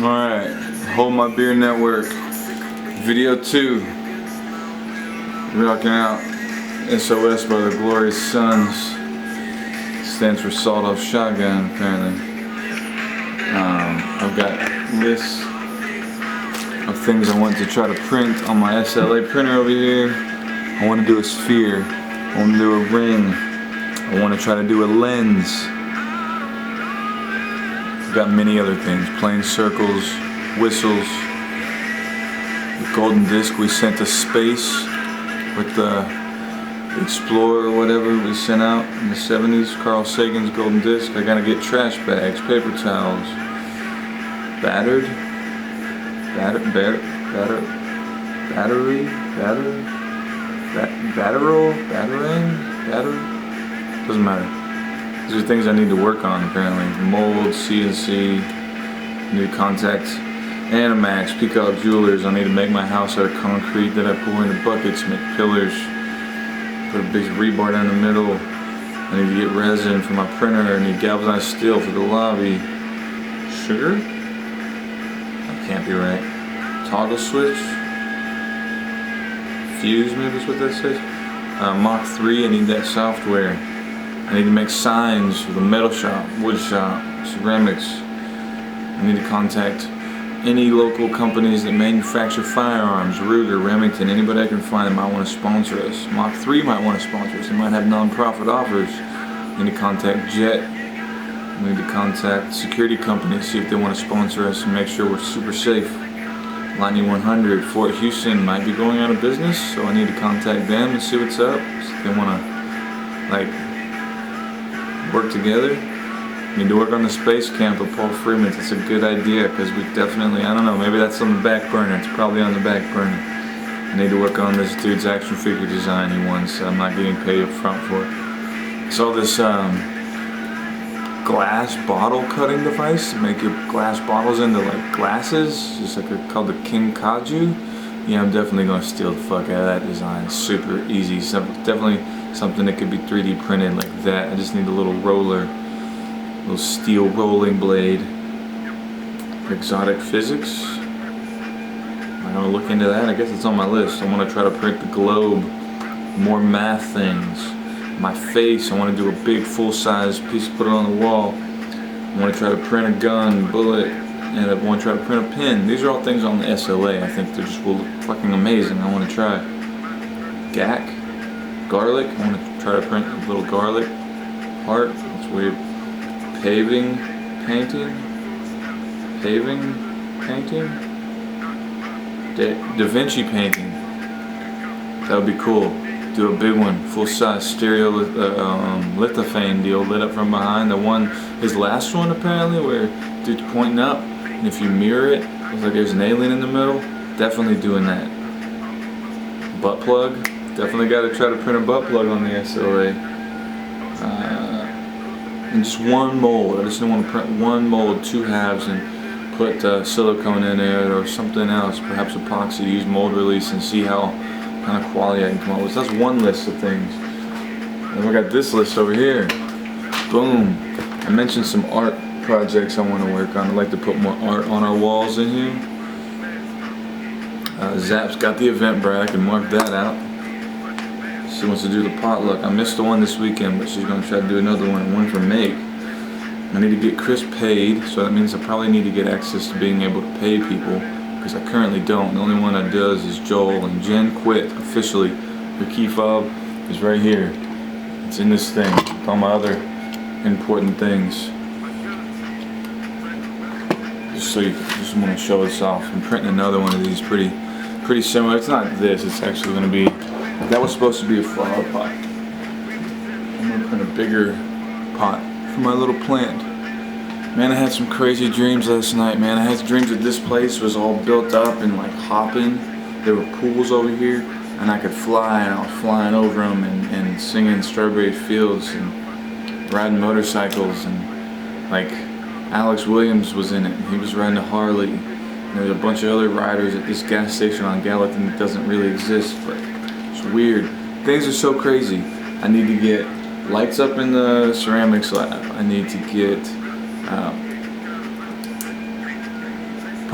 Alright, Hold My Beer Network, video 2, rocking out SOS by the Glorious Sons. Stands for Sawed Off Shotgun, apparently. I've got lists of things I want to try to print on my SLA printer over here. I want to do a sphere, I want to do a ring, I want to try to do a lens. Got many other things, plain circles, whistles, the golden disc we sent to space with the Explorer or whatever we sent out in the 70s, Carl Sagan's golden disc. I gotta get trash bags, paper towels, battery, doesn't matter. These are things I need to work on apparently. Mold, CNC, need contact, and a match. Peacock Jewelers. I need to make my house out of concrete that I pour into buckets, make pillars, put a big rebar down the middle. I need to get resin for my printer. I need galvanized steel for the lobby. Sugar? That can't be right. Toggle switch? Fuse, maybe that's what that says. Mach 3, I need that software. I need to make signs for the metal shop, wood shop, ceramics. I need to contact any local companies that manufacture firearms, Ruger, Remington, anybody I can find that might want to sponsor us. Mach 3 might want to sponsor us. They might have non-profit offers. I need to contact Jet. I need to contact security companies, see if they want to sponsor us and make sure we're super safe. Lightning 100, Fort Houston might be going out of business, so I need to contact them and see what's up. See if they want to, work together. Need to work on the space camp with Paul Freeman. That's a good idea because we definitely, I don't know, maybe that's on the back burner. It's probably on the back burner. I need to work on this dude's action figure design he wants. I'm not getting paid up front for it. I saw this glass bottle cutting device to make your glass bottles into glasses. Just called the King Kaju. Yeah, I'm definitely gonna steal the fuck out of that design. It's super easy. Definitely something that could be 3D printed like that. I just need a little roller, little steel rolling blade. Exotic physics. I'm gonna look into that. I guess it's on my list. I want to try to print the globe, more math things. My face. I want to do a big full-size piece, put it on the wall. I want to try to print a gun, bullet. And I want to try to print a pin. These are all things on the SLA. I think they just will look fucking amazing. I want to try. Gack. Garlic. I want to try to print a little garlic heart. That's weird. Paving painting. Da Vinci painting. That would be cool. Do a big one. Full-size stereo lithophane deal lit up from behind. His last one apparently, where dude's pointing up. And if you mirror it, looks like there's an alien in the middle. Definitely doing that. Butt plug. Definitely got to try to print a butt plug on the SLA. And just one mold. I just don't want to print one mold, 2 halves, and put silicone in it or something else. Perhaps epoxy. Use mold release and see how kind of quality I can come up with. So that's one list of things. And we got this list over here. Boom. I mentioned some art projects I want to work on. I'd like to put more art on our walls in here. Zap's got the Eventbrite. I can mark that out. She wants to do the potluck. I missed the one this weekend, but she's going to try to do another one for Make. I need to get Chris paid, so that means I probably need to get access to being able to pay people because I currently don't. The only one that does is Joel, and Jen quit officially. Her key fob is right here. It's in this thing with all my other important things. Just want to show this off. I'm printing another one of these pretty similar. It's not this. It's actually going to be. That was supposed to be a flower pot. I'm going to print a bigger pot for my little plant. Man, I had some crazy dreams last night. Man, I had dreams that this place was all built up and hopping. There were pools over here, and I could fly, and I was flying over them and singing Strawberry Fields and riding motorcycles, and Alex Williams was in it. He was riding a Harley. And there's a bunch of other riders at this gas station on Gallatin that doesn't really exist, but it's weird. Things are so crazy. I need to get lights up in the ceramics lab. I need to get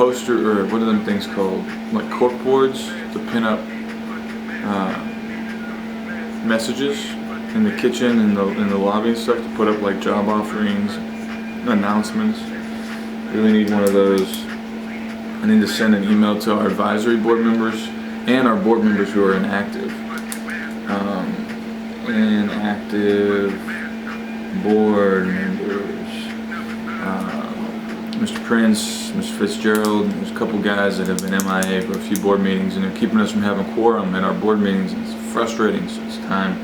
poster, or what are them things called? Like cork boards to pin up messages in the kitchen and in the lobby and stuff, to put up like job offerings, announcements. Really need one of those. I need to send an email to our advisory board members and our board members who are inactive. Inactive board members. Mr. Prince, Mr. Fitzgerald, there's a couple guys that have been MIA for a few board meetings, and they're keeping us from having quorum in our board meetings. It's frustrating, so it's time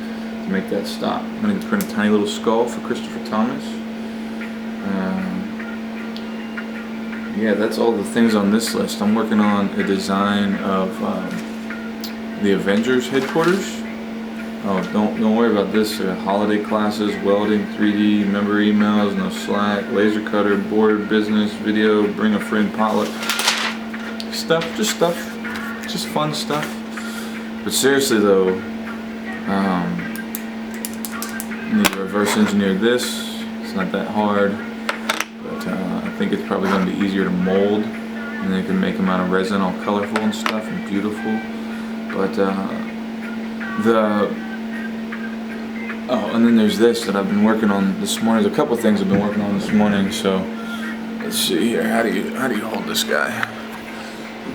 to make that stop. I'm going to print a tiny little skull for Christopher Thomas. Yeah, that's all the things on this list. I'm working on a design of the Avengers headquarters. Oh, don't worry about this. Holiday classes, welding, 3D, member emails, no Slack, laser cutter, board, business, video, bring a friend, potluck. Stuff, just fun stuff. But seriously though, I need to reverse engineer this. It's not that hard, but I think it's probably going to be easier to mold, and then you can make them out of resin, all colorful and stuff and beautiful. But oh, and then there's this that I've been working on this morning. There's a couple things I've been working on this morning. So let's see here. How do you hold this guy?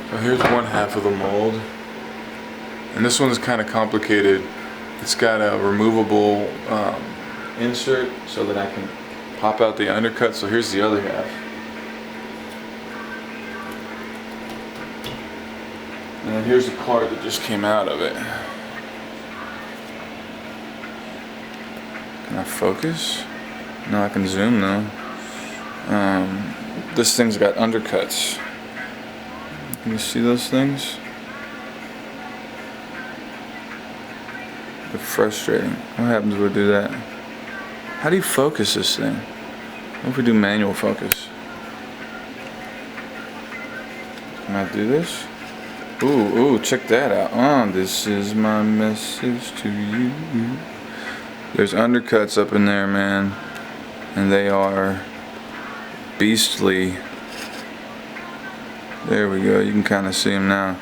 So here's one half of the mold, and this one's kind of complicated. It's got a removable insert so that I can pop out the undercut. So here's the other half. And then here's the card that just came out of it. Can I focus? No, I can zoom though. This thing's got undercuts. Can you see those things? They're frustrating. What happens if we do that? How do you focus this thing? What if we do manual focus? Can I do this? Ooh, check that out. This is my message to you. There's undercuts up in there, man, and they are beastly. There we go, you can kind of see them now.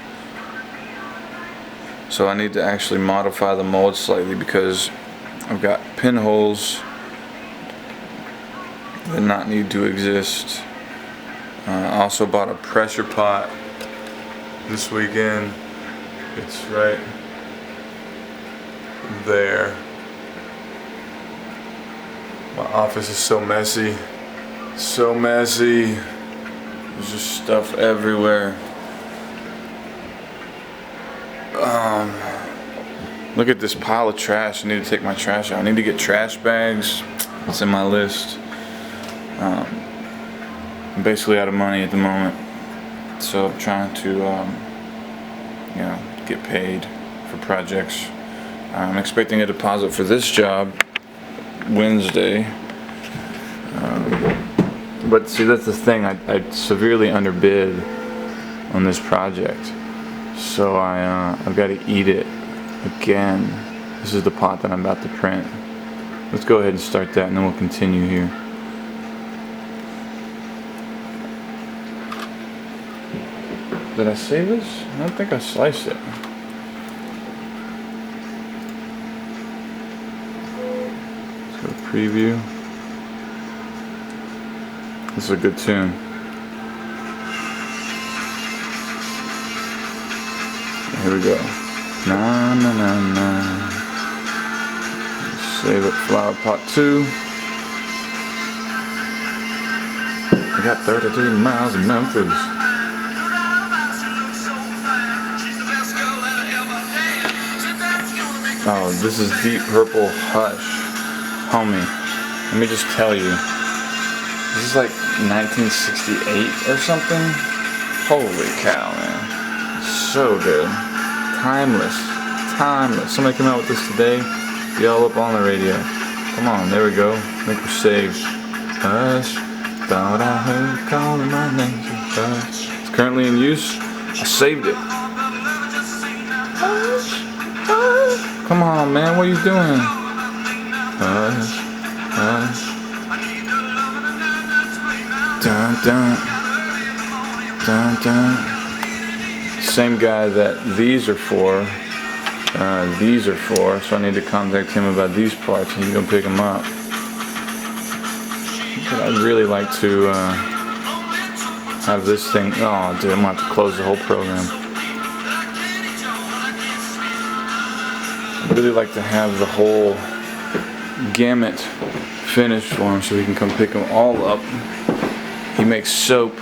So I need to actually modify the mold slightly because I've got pinholes that not need to exist. I also bought a pressure pot this weekend. It's right there. My office is so messy. So messy. There's just stuff everywhere. Look at this pile of trash. I need to take my trash out. I need to get trash bags. It's in my list. I'm basically out of money at the moment, so I'm trying to, get paid for projects. I'm expecting a deposit for this job Wednesday. But see, that's the thing. I severely underbid on this project, so I've got to eat it again. This is the pot that I'm about to print. Let's go ahead and start that, and then we'll continue here. Did I save this? I don't think I sliced it. Let's go to preview. This is a good tune. Here we go. Na na na na. Save it. Flower pot 2. I got 32 miles in Memphis. Oh, this is Deep Purple Hush. Homie, let me just tell you. This is like 1968 or something. Holy cow, man. So good. Timeless. Somebody came out with this today. Be all up on the radio. Come on, there we go. I think we're saved. Hush. Thought I heard calling my name. Hush. It's currently in use. I saved it. Hush. Come on, man. What are you doing? Hush. Dun dun. Dun, dun. Same guy that these are for. So I need to contact him about these parts and he's gonna pick them up. But I'd really like to have this thing. Oh, dude, I'm gonna have to close the whole program. I'd really like to have the whole gamut finished for him so he can come pick them all up. He makes soap,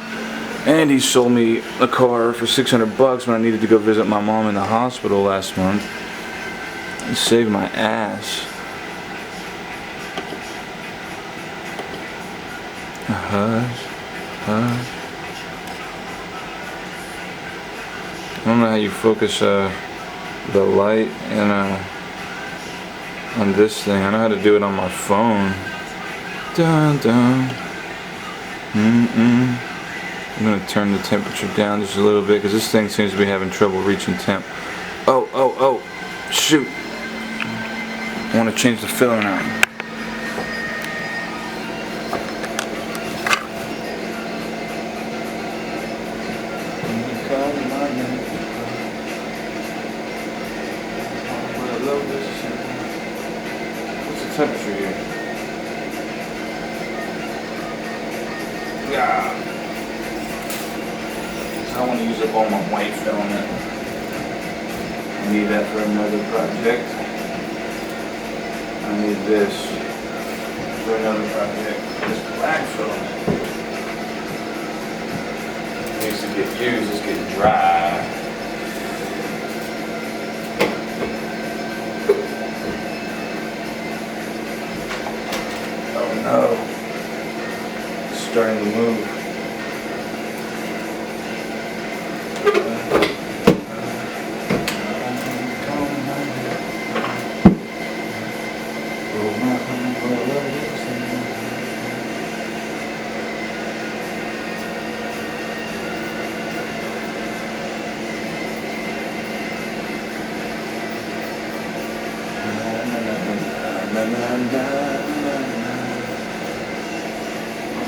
and he sold me a car for $600 when I needed to go visit my mom in the hospital last month. He saved my ass. Hush, hush. I don't know how you focus the light and on this thing. I know how to do it on my phone. Dun dun. I'm gonna turn the temperature down just a little bit because this thing seems to be having trouble reaching temp. Oh, shoot. I want to change the filling out. What's the temperature here? Yeah. I want to use up all my white filament. I need that for another project. I need this for another project. This black filament needs to get used. It's getting dry. Oh no! It's starting to move.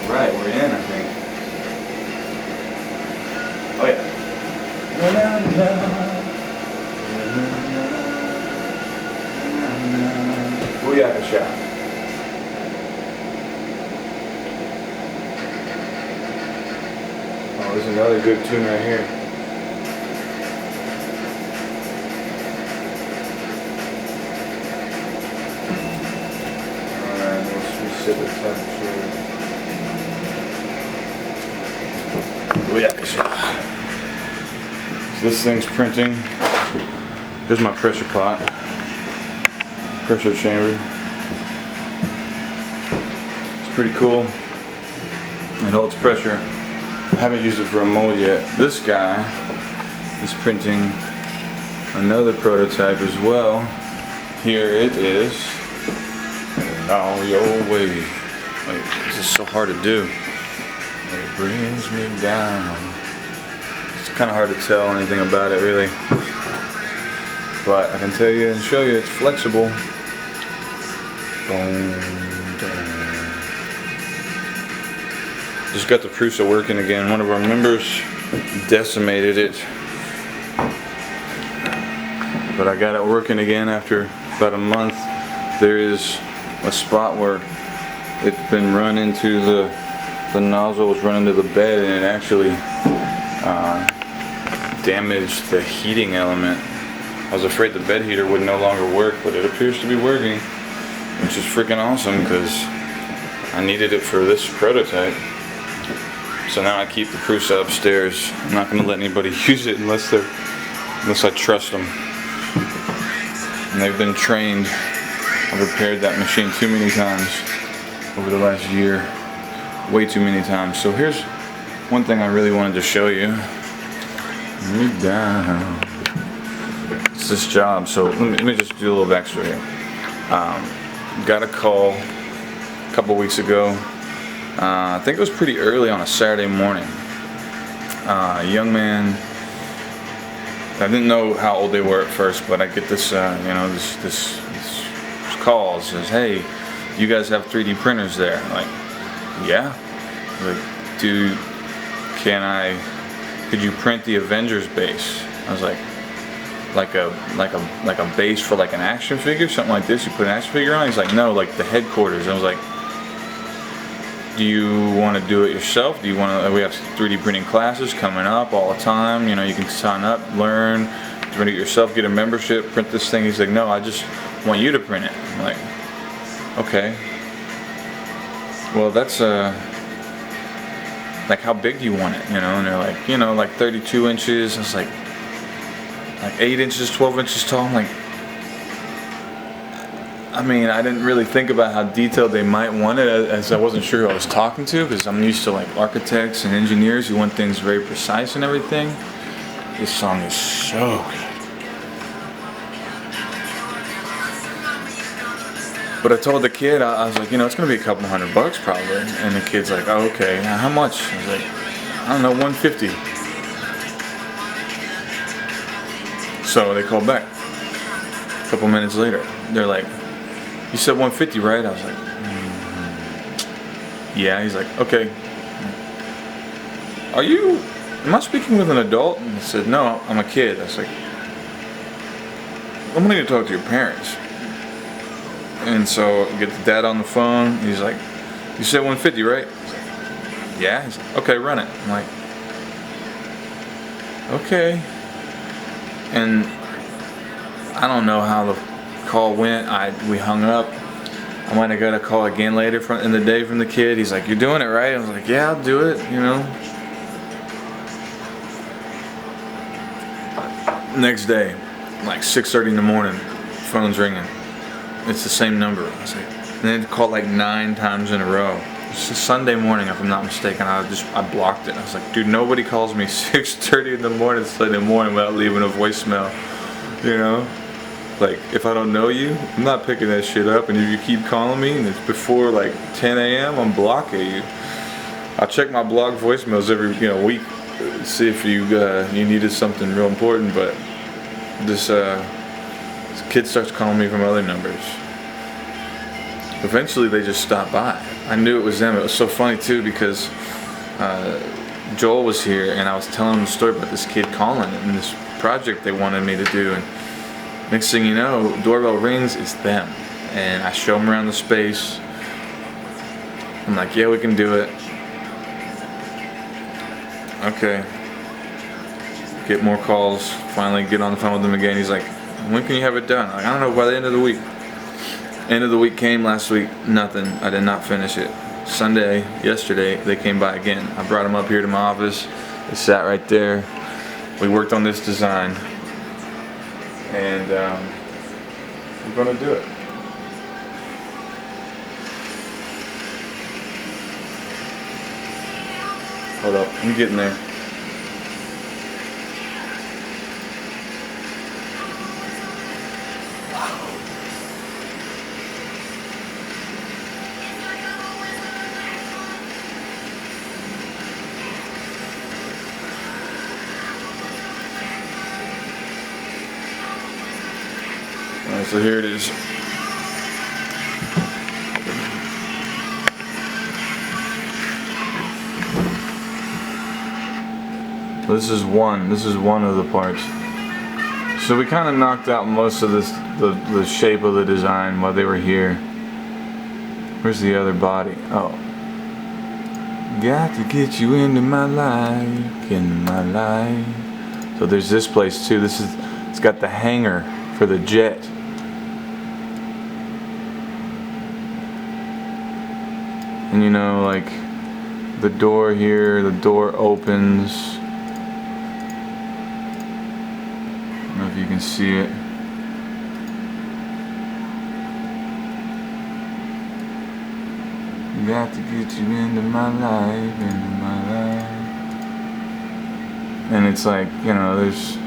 Alright, we're in, I think. Oh yeah. Booyaka shot. Oh, there's another good tune right here. Alright, let's reset the temperature. Booyaka shot. So this thing's printing. Here's my pressure pot. Pressure chamber. It's pretty cool. It holds pressure. I haven't used it for a mold yet. This guy is printing another prototype as well. Here it is. All your way. Wait, this is so hard to do. It brings me down. It's kind of hard to tell anything about it really. But I can tell you and show you it's flexible. Boom, just got the Prusa working again. One of our members decimated it, but I got it working again after about a month. There is a spot where it's been run into the nozzle was run into the bed, and it actually damaged the heating element. I was afraid the bed heater would no longer work, but it appears to be working, which is freaking awesome because I needed it for this prototype. So now I keep the Prusa upstairs. I'm not going to let anybody use it unless I trust them. And they've been trained. I've repaired that machine too many times over the last year. Way too many times. So here's one thing I really wanted to show you. Down. It's this job. So let me just do a little backstory here. Got a call a couple weeks ago. I think it was pretty early on a Saturday morning. A young man. I didn't know how old they were at first, but I get this, this call. It says, "Hey, you guys have 3D printers there?" I'm like, "Yeah." Like, "Dude, can I could you print the Avengers base? I was like a base for like an action figure, something like this. You put an action figure on. He's like, no, like the headquarters. I was like, do you want to do it yourself? Do you want to? We have 3D printing classes coming up all the time. You know, you can sign up, learn, print it yourself, get a membership, print this thing. He's like, no, I just want you to print it. I'm like, okay. Well, that's like, how big do you want it? You know, and they're like, you know, like 32 inches. I was like 8 inches, 12 inches tall. I'm like, I mean, I didn't really think about how detailed they might want it, as I wasn't sure who I was talking to, because I'm used to like architects and engineers who want things very precise and everything. This song is so good. But I told the kid, I was like, you know, it's gonna be a couple $100 probably. And the kid's like, oh, okay, how much? I was like, I don't know, $150. So they called back. A couple minutes later, they're like, you said $150, right? I was like, yeah. He's like, okay. Am I speaking with an adult? And I said, no, I'm a kid. I was like, I'm gonna talk to your parents. And so I get the dad on the phone. He's like, you said $150, right? I was like, yeah. He's like, okay, run it. I'm like, okay. And I don't know how the call went. We hung up. I might have got a call again later in the day from the kid. He's like, you're doing it, right? I was like, yeah, I'll do it, you know. Next day, like 6:30 in the morning, phone's ringing. It's the same number. I was like, and then it called like 9 times in a row. It's a Sunday morning, if I'm not mistaken. I blocked it. I was like, dude, nobody calls me 6:30 in the morning, Sunday morning, without leaving a voicemail. You know, like, if I don't know you, I'm not picking that shit up. And if you keep calling me and it's before like 10 a.m., I'm blocking you. I'll check my blog voicemails every week, see if you needed something real important. But this kid starts calling me from other numbers. Eventually, they just stopped by. I knew it was them. It was so funny too, because Joel was here, and I was telling him the story about this kid calling and this project they wanted me to do. And next thing you know, doorbell rings, it's them. And I show them around the space. I'm like, yeah, we can do it. Okay. Get more calls. Finally get on the phone with him again. He's like, when can you have it done? Like, I don't know, by the end of the week. End of the week came last week, nothing. I did not finish it. Sunday, yesterday, they came by again. I brought them up here to my office. They sat right there. We worked on this design. And we're gonna do it. Hold up, I'm getting there. Alright, so here it is. This is one of the parts. So we kind of knocked out most of this, the shape of the design while they were here. Where's the other body? Oh. Got to get you into my life, into my life. So there's this place too. It's got the hangar for the jet. And you know, like the door here, the door opens. I don't know if you can see it. Got to get you into my life, into my life. And it's like, you know, there's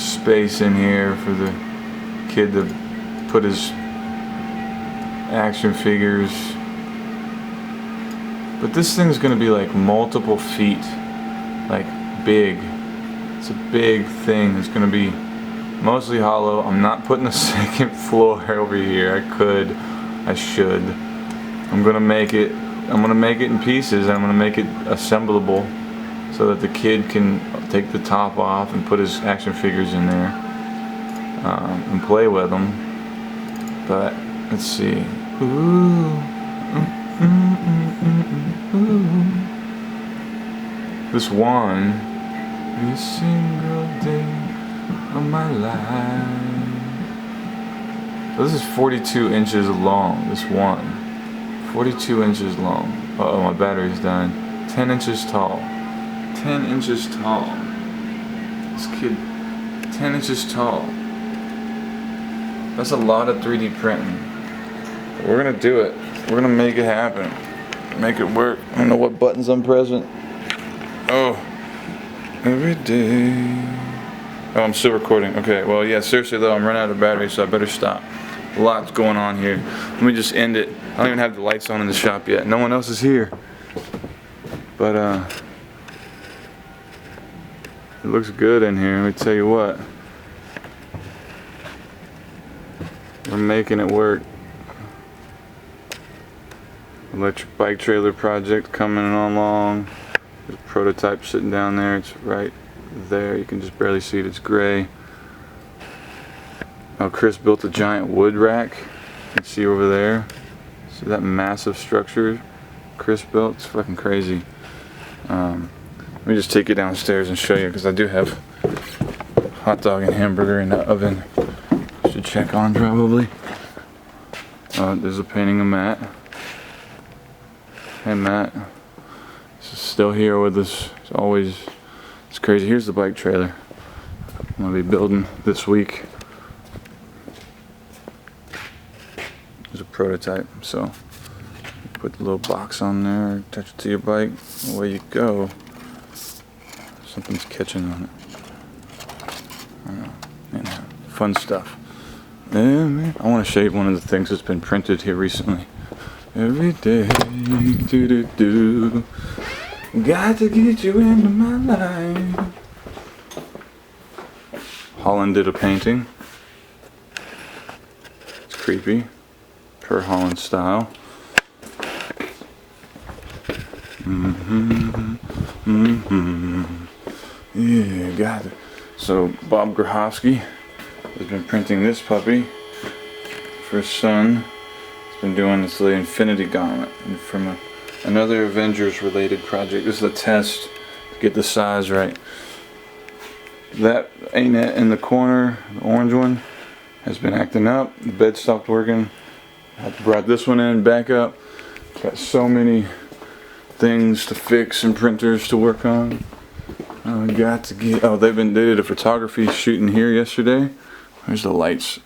space in here for the kid to put his action figures. But this thing's gonna be like multiple feet, like big. It's a big thing. It's gonna be mostly hollow. I'm not putting a second floor over here. I should. I'm gonna make it make it in pieces. I'm gonna make it assemblable so that the kid can take the top off and put his action figures in there and play with them. But let's see. Ooh. This one, every single day of my life. So this is 42 inches long. This one, 42 inches long. Uh-oh, my battery's dying. 10 inches tall. 10 inches tall. This kid, 10 inches tall. That's a lot of 3D printing. We're gonna do it. We're gonna make it happen. Make it work. I don't know what buttons I'm pressing. Oh, every day. Oh, I'm still recording. Okay, well, yeah, seriously though, I'm running out of battery, so I better stop. A lot's going on here. Let me just end it. I don't even have the lights on in the shop yet. No one else is here. But, it looks good in here, let me tell you what. We're making it work. Electric bike trailer project coming along. There's a prototype sitting down there. It's right there. You can just barely see it. It's gray. Oh, Chris built a giant wood rack. You can see over there. See that massive structure Chris built? It's fucking crazy. Let me just take it downstairs and show you, because I do have hot dog and hamburger in the oven. Should check on probably. There's a painting of Matt. Hey Matt. This is still here with us. It's always, it's crazy. Here's the bike trailer I'm gonna be building this week. There's a prototype, so put the little box on there, attach it to your bike, away you go. Something's catching on it. I don't know. Anyhow, fun stuff. I want to show you one of the things that's been printed here recently. Every day, do. Got to get you into my life. Holland did a painting. It's creepy, per Holland style. Yeah, got it. So Bob Grahofsky has been printing this puppy for his son. He's been doing this little Infinity Gauntlet from another Avengers related project. This is a test to get the size right. That A-net in the corner, the orange one, has been acting up. The bed stopped working. I brought this one in, back up. Got so many things to fix and printers to work on. I got to get. Oh, they did a photography shoot in here yesterday. There's the lights.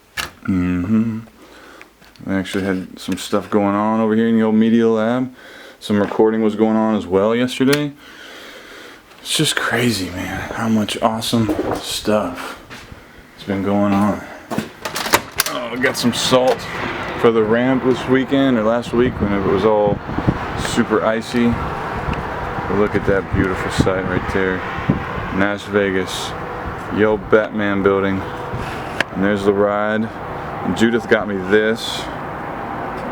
They actually had some stuff going on over here in the old media lab. Some recording was going on as well yesterday. It's just crazy, man, how much awesome stuff has been going on. Oh, I got some salt for the ramp this weekend, or last week, whenever it was all super icy. But look at that beautiful sight right there. Nash Vegas, Yo Batman building. And there's the ride. And Judith got me this,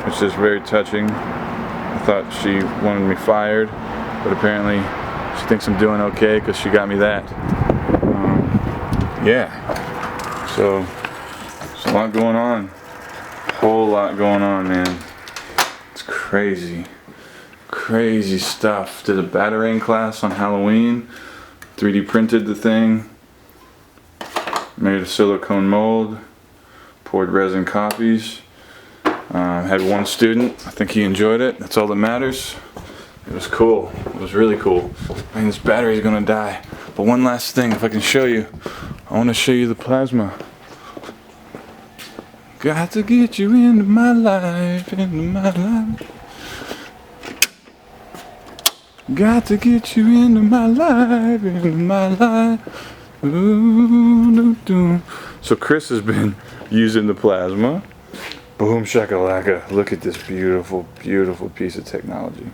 which is very touching. I thought she wanted me fired, but apparently she thinks I'm doing okay because she got me that. Yeah. So, there's a lot going on. A whole lot going on, man. It's crazy. Crazy stuff. Did a batarang class on Halloween. 3D printed the thing. Made a silicone mold. Poured resin copies. Had one student. I think he enjoyed it. That's all that matters. It was cool. It was really cool. I mean, this battery is gonna die. But one last thing, if I can show you. I want to show you the plasma. Got to get you into my life, into my life. Got to get you into my life, into my life. Ooh, doo, doo. So Chris has been using the plasma. Boom shakalaka. Look at this beautiful, beautiful piece of technology.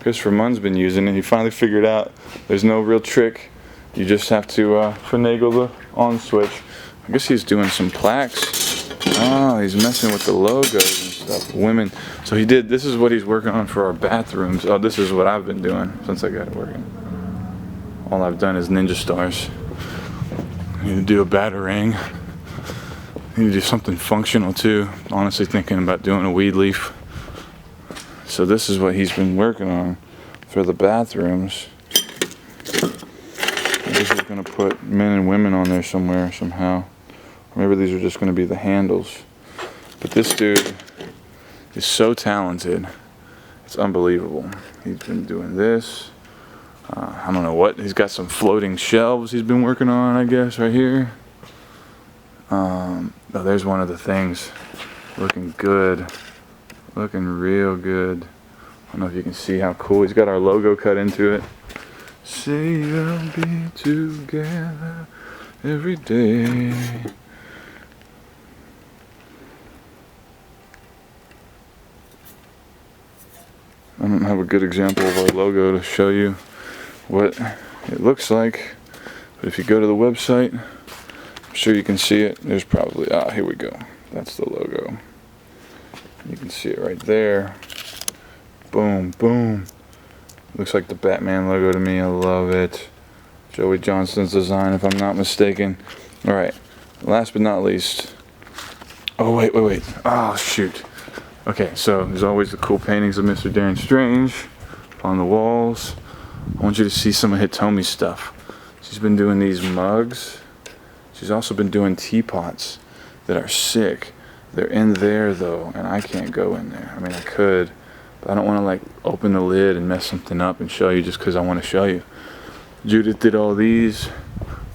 Christopher Munn's been using it. He finally figured out there's no real trick. You just have to finagle the on switch. I guess he's doing some plaques. Oh, he's messing with the logos and stuff. Women. So he did. This is what he's working on for our bathrooms. Oh, this is what I've been doing since I got it working. All I've done is ninja stars. I need to do a batarang. I need to do something functional too. Honestly, thinking about doing a weed leaf. So this is what he's been working on for the bathrooms. I guess he's gonna put men and women on there somewhere, somehow. Or maybe these are just gonna be the handles. But this dude is so talented. It's unbelievable. He's been doing this. I don't know what. He's got some floating shelves he's been working on, I guess, right here. Oh, there's one of the things. Looking good. Looking real good. I don't know if you can see how cool. He's got our logo cut into it. Say we'll be together every day. I don't have a good example of our logo to show you what it looks like, but if you go to the website, I'm sure you can see it. There's probably, here we go. That's the logo. You can see it right there. Boom, boom. Looks like the Batman logo to me. I love it. Joey Johnston's design, if I'm not mistaken. Alright, last but not least. Oh, wait. Oh, shoot. Okay, so there's always the cool paintings of Mr. Darren Strange on the walls. I want you to see some of Hitomi's stuff. She's been doing these mugs. She's also been doing teapots that are sick. They're in there though, and I can't go in there. I mean, I could, but I don't want to like open the lid and mess something up and show you just because I want to show you. Judith did all these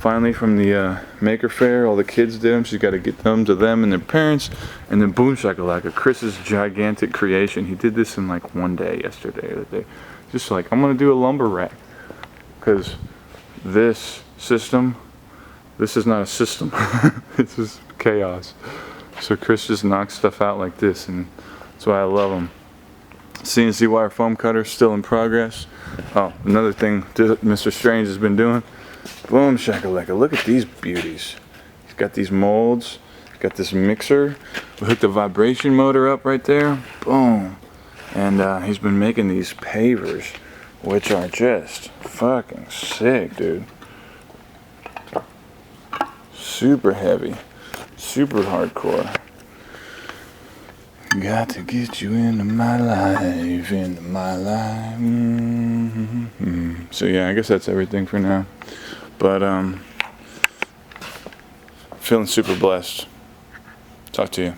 finally from the Maker Fair. All the kids did them. She's got to get them to them and their parents. And then boom shakalaka, Chris's gigantic creation. He did this in like one day, yesterday or the day. Just like, I'm going to do a lumber rack. Because this system, this is not a system. This is chaos. So Chris just knocks stuff out like this, and that's why I love him. CNC wire foam cutter still in progress. Oh, another thing Mr. Strange has been doing. Boom shakalaka, look at these beauties. He's got these molds. He's got this mixer. We hooked the vibration motor up right there. Boom. And he's been making these pavers, which are just fucking sick, dude. Super heavy. Super hardcore. Got to get you into my life, into my life. So yeah, I guess that's everything for now. But feeling super blessed. Talk to you.